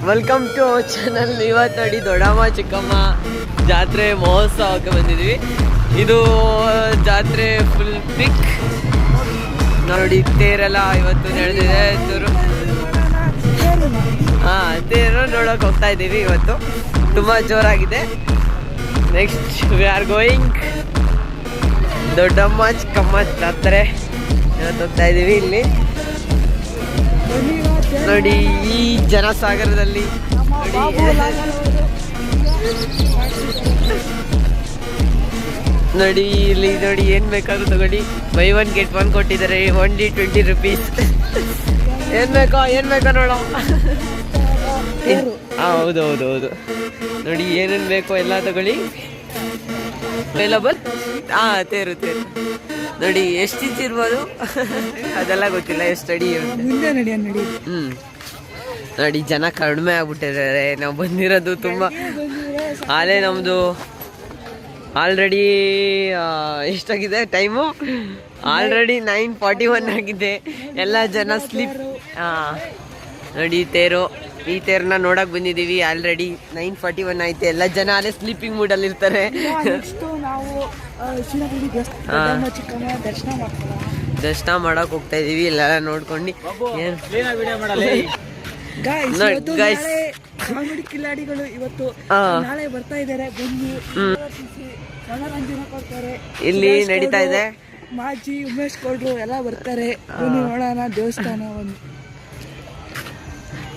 Welcome to our channel. ಇವತ್ತು ನೋಡಿ ದೊಡ್ಡಮ್ಮ ಚಿಕ್ಕಮ್ಮ ಜಾತ್ರೆ ಮಹೋತ್ಸವಕ್ಕೆ ಬಂದಿದ್ವಿ. ಇದು ಜಾತ್ರೆ ಫುಲ್ ಪಿಕ್ ನೋಡಿ. ತೇರೆಲ್ಲ ಇವತ್ತು ನಡೆದಿದೆ. ತೇರು ನೋಡೋಕೆ ಹೋಗ್ತಾ ಇದ್ದೀವಿ. ಇವತ್ತು ತುಂಬ ಜೋರಾಗಿದೆ. ನೆಕ್ಸ್ಟ್ ವಿ ಆರ್ ಗೋಯಿಂಗ್ ದೊಡ್ಡಮ್ಮ ಚಿಕ್ಕಮ್ಮ ಜಾತ್ರೆ ಇವತ್ತು ಹೋಗ್ತಾ ಇದ್ದೀವಿ. ಇಲ್ಲಿ ನೋಡಿ ಈ ಜನಸಾಗರದಲ್ಲಿ ನೋಡಿ ಇಲ್ಲಿ ನೋಡಿ ಏನ್ ಬೇಕಾದ್ರೂ ತಗೊಳ್ಳಿ. ಬೈ 1 get 1 ಕೊಟ್ಟಿದ್ದಾರೆ. Only 20 rupees. ಏನ್ ಬೇಕೋ ನೋಡೋ. ಹೌದು ನೋಡಿ ಏನೇನ್ ಬೇಕೋ ಎಲ್ಲ ತಗೊಳ್ಳಿ. ಅವೈಲಬಲ್. ತೇರು ನೋಡಿ ಎಷ್ಟು ಇಂಚ್ ಇರ್ಬೋದು ಅದೆಲ್ಲ ಗೊತ್ತಿಲ್ಲ. ಎಷ್ಟು ಅಡಿ ನೋಡಿ ಜನ ಕಡಿಮೆ ಆಗ್ಬಿಟ್ಟಿದ್ದಾರೆ. ನಾವು ಬಂದಿರೋದು ತುಂಬ ಆಲೇ ನಮ್ಮದು ಆಲ್ರೆಡಿ ಎಷ್ಟಾಗಿದೆ ಟೈಮು? ಆಲ್ರೆಡಿ 9:41 ಆಗಿದೆ. ಎಲ್ಲ ಜನ ಸ್ಲೀಪ್. ನೋಡಿ ಈ ತೇರನ್ನ ನೋಡಕ್ ಬಂದಿದ್ದೀವಿ. ಆಲ್ರೆಡಿ 9:41 ಆಯ್ತು. ಎಲ್ಲ ಜನ ಅಲ್ಲೇ ಸ್ಲೀಪಿಂಗ್ ಮೂಡಲ್ಲಿ ಇರ್ತಾರೆ. ದರ್ಶನ ಮಾಡಕ್ ಹೋಗ್ತಾ ಇದೀವಿ. ಎಲ್ಲ ನೋಡ್ಕೊಂಡು ಕಿಲಾಡಿಗಳು ಇವತ್ತು ನಾಳೆ ಬರ್ತಾ ಇದ್ದಾರೆ. ಮನೋರಂಜನೆ ಕೊಡ್ತಾರೆ. ಇಲ್ಲಿ ನಡೀತಾ ಇದೆ. ಮಾಜಿ ಉಮೇಶ್ ಗೌಡ್ರು ಎಲ್ಲ ಬರ್ತಾರೆ. ನೋಡೋಣ ದೇವಸ್ಥಾನ ಒಂದು.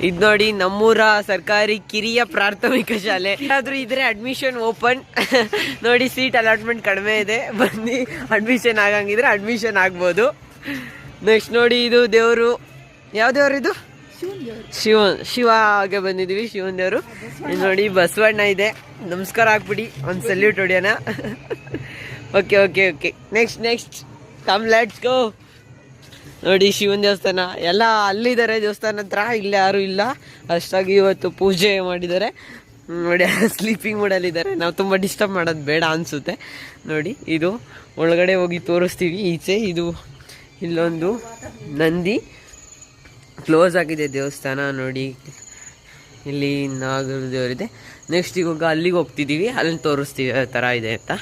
ಇದು ನೋಡಿ ನಮ್ಮೂರ ಸರ್ಕಾರಿ ಕಿರಿಯ ಪ್ರಾಥಮಿಕ ಶಾಲೆ. ಆದ್ರೂ ಇದ್ರೆ ಅಡ್ಮಿಷನ್ ಓಪನ್. ನೋಡಿ ಸೀಟ್ ಅಲಾಟ್ಮೆಂಟ್ ಕಡಿಮೆ ಇದೆ. ಬಂದು ಅಡ್ಮಿಷನ್ ಆಗಂಗಿದ್ರೆ ಅಡ್ಮಿಷನ್ ಆಗ್ಬೋದು. ನೆಕ್ಸ್ಟ್ ನೋಡಿ ಇದು ದೇವರು. ಯಾವ ದೇವರು ಇದು? ಶಿವಗೆ ಬಂದಿದ್ದೀವಿ. ಶಿವನ್ ದೇವರು. ನೋಡಿ ಬಸವಣ್ಣ ಇದೆ. ನಮಸ್ಕಾರ ಹಾಕ್ಬಿಡಿ. ಒಂದು ಸಲ್ಯೂಟ್ ಹೊಡಿಯೋಣ. Okay next come let's go. ನೋಡಿ ಶಿವನ ದೇವಸ್ಥಾನ ಎಲ್ಲ ಅಲ್ಲಿದ್ದಾರೆ. ದೇವಸ್ಥಾನ ಹತ್ರ ಇಲ್ಲಿ ಯಾರು ಇಲ್ಲ. ಅಷ್ಟಾಗಿ ಇವತ್ತು ಪೂಜೆ ಮಾಡಿದ್ದಾರೆ. ನೋಡಿ ಸ್ಲೀಪಿಂಗ್ ಮೂಡಲ್ಲಿದ್ದಾರೆ. ನಾವು ತುಂಬ ಡಿಸ್ಟರ್ಬ್ ಮಾಡೋದು ಬೇಡ ಅನಿಸುತ್ತೆ. ನೋಡಿ ಇದು ಒಳಗಡೆ ಹೋಗಿ ತೋರಿಸ್ತೀವಿ. ಈಚೆ ಇದು ಇಲ್ಲೊಂದು ನಂದಿ ಕ್ಲೋಸ್ ಆಗಿದೆ ದೇವಸ್ಥಾನ. ನೋಡಿ ಇಲ್ಲಿ ನಾಗರ ದೇವರಿದೆ. ನೆಕ್ಸ್ಟ್ ಇವಾಗ ಅಲ್ಲಿಗೆ ಹೋಗ್ತಿದ್ದೀವಿ. ಅಲ್ಲಿ ತೋರಿಸ್ತೀವಿ ಯಾವ ಥರ ಇದೆ ಅಂತ.